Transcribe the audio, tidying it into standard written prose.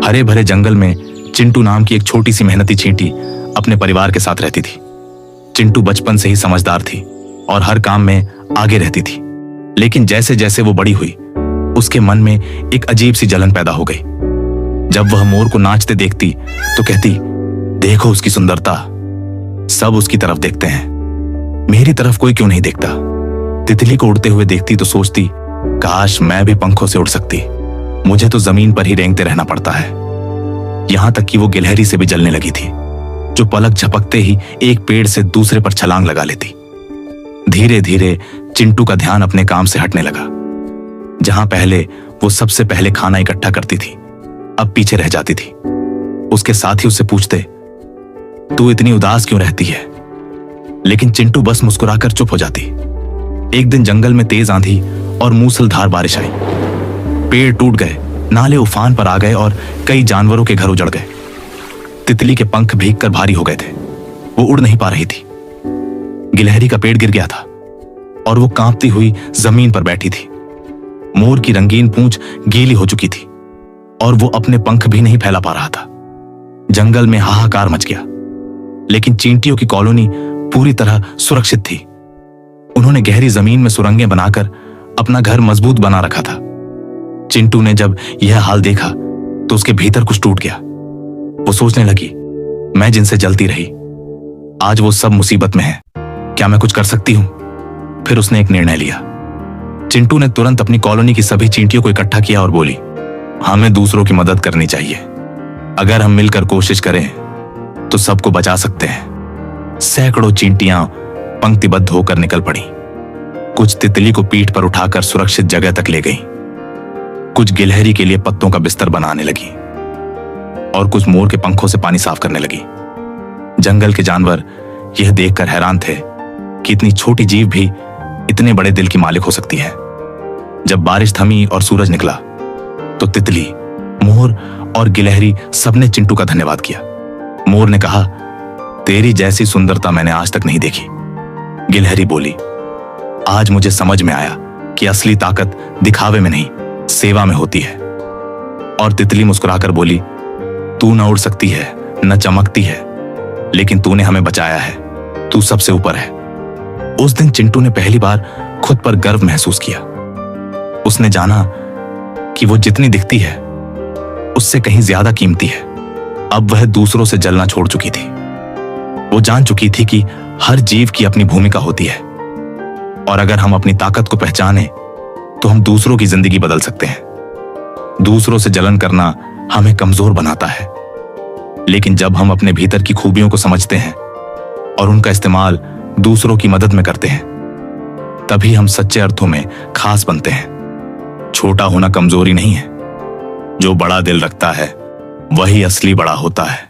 हरे भरे जंगल में चिंटू नाम की एक छोटी सी मेहनती चींटी अपने परिवार के साथ रहती थी। चिंटू बचपन से ही समझदार थी और हर काम में आगे रहती थी। लेकिन जैसे जैसे वो बड़ी हुई, उसके मन में एक अजीब सी जलन पैदा हो गई। जब वह मोर को नाचते देखती तो कहती, देखो उसकी सुंदरता, सब उसकी तरफ देखते हैं, मेरी तरफ कोई क्यों नहीं देखता। तितली को उड़ते हुए देखती तो सोचती, काश मैं भी पंखों से उड़ सकती, मुझे तो जमीन पर ही रेंगते रहना पड़ता है। यहां तक कि वो गिलहरी से भी जलने लगी थी, जो पलक झपकते ही एक पेड़ से दूसरे पर छलांग लगा लेती। धीरे धीरे चिंटू का ध्यान अपने काम से हटने लगा। जहां पहले वो सबसे पहले खाना इकट्ठा करती थी, अब पीछे रह जाती थी। उसके साथी उससे पूछते, तू इतनी उदास क्यों रहती है? लेकिन चिंटू बस मुस्कुराकर चुप हो जाती। एक दिन जंगल में तेज आंधी और मूसलधार बारिश आई। पेड़ टूट गए, नाले उफान पर आ गए और कई जानवरों के घर उजड़ गए। तितली के पंख भीगकर भारी हो गए थे, वो उड़ नहीं पा रही थी। गिलहरी का पेड़ गिर गया था और वो कांपती हुई जमीन पर बैठी थी। मोर की रंगीन पूंछ गीली हो चुकी थी और वो अपने पंख भी नहीं फैला पा रहा था। जंगल में हाहाकार मच गया, लेकिन चींटियों की कॉलोनी पूरी तरह सुरक्षित थी। उन्होंने गहरी जमीन में सुरंगें बनाकर अपना घर मजबूत बना रखा था। चिंटू ने जब यह हाल देखा तो उसके भीतर कुछ टूट गया। वो सोचने लगी, मैं जिनसे जलती रही, आज वो सब मुसीबत में है, क्या मैं कुछ कर सकती हूं? फिर उसने एक निर्णय लिया। चिंटू ने तुरंत अपनी कॉलोनी की सभी चींटियों को इकट्ठा किया और बोली, हमें दूसरों की मदद करनी चाहिए। अगर हम मिलकर कोशिश करें तो सबको बचा सकते हैं। सैकड़ों चींटियां पंक्तिबद्ध होकर निकल पड़ी। कुछ तितली को पीठ पर उठाकर सुरक्षित जगह तक ले गई, कुछ गिलहरी के लिए पत्तों का बिस्तर बनाने लगी और कुछ मोर के पंखों से पानी साफ करने लगी। जंगल के जानवर यह देखकर हैरान थे कि इतनी छोटी जीव भी इतने बड़े दिल की मालिक हो सकती है। जब बारिश थमी और सूरज निकला तो तितली, मोर और गिलहरी सबने चिंटू का धन्यवाद किया। मोर ने कहा, तेरी जैसी सुंदरता मैंने आज तक नहीं देखी। गिलहरी बोली, आज मुझे समझ में आया कि असली ताकत दिखावे में नहीं, सेवा में होती है। और तितली मुस्कुराकर बोली, तू न उड़ सकती है, न चमकती है, लेकिन तूने हमें बचाया है, तू सबसे ऊपर है। उस दिन चिंटू ने पहली बार खुद पर गर्व महसूस किया। उसने जाना कि वो जितनी दिखती है उससे कहीं ज्यादा कीमती है। अब वह दूसरों से जलना छोड़ चुकी थी। वो जान चुकी थी कि हर जीव की अपनी भूमिका होती है और अगर हम अपनी ताकत को पहचाने तो हम दूसरों की जिंदगी बदल सकते हैं। दूसरों से जलन करना हमें कमजोर बनाता है, लेकिन जब हम अपने भीतर की खूबियों को समझते हैं और उनका इस्तेमाल दूसरों की मदद में करते हैं, तभी हम सच्चे अर्थों में खास बनते हैं। छोटा होना कमजोरी नहीं है, जो बड़ा दिल रखता है वही असली बड़ा होता है।